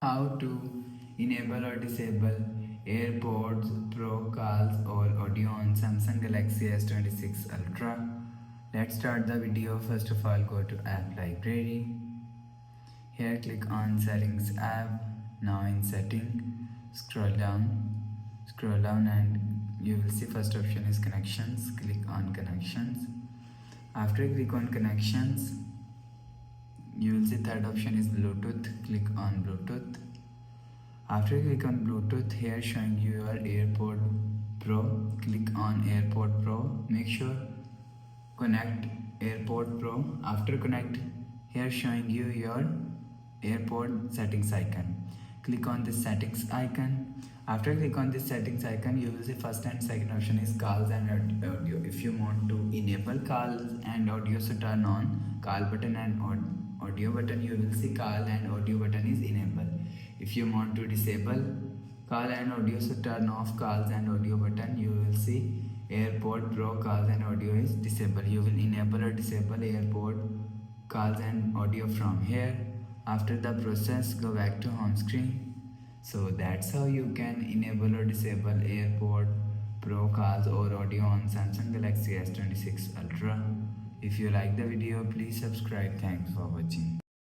How to enable or disable AirPods Pro calls or audio on Samsung Galaxy S26 Ultra. Let's start the video. First of all, go to App Library. Here click on Settings app. Now in Setting, scroll down and you will see first option is Connections. Click on Connections. After you click on Connections, you will see third option is Bluetooth. Click on Bluetooth. After you click on Bluetooth, here showing you your AirPod Pro. Click on AirPod Pro. Make sure connect AirPod Pro. After connect, here showing you your AirPod settings icon. Click on this settings icon. After click on this settings icon, you will see first and second option is calls and audio. If you want to enable calls and audio, so turn on call button and audio button. You will see call and audio button is enabled. If you want to disable call and audio, so turn off calls and audio button. You will see AirPod Pro calls and audio is disabled. You will enable or disable AirPod calls and audio from here. After the process, go back to home screen. So that's how you can enable or disable AirPod Pro calls or audio on Samsung Galaxy S26 Ultra. If you like the video, please subscribe. Thanks for watching.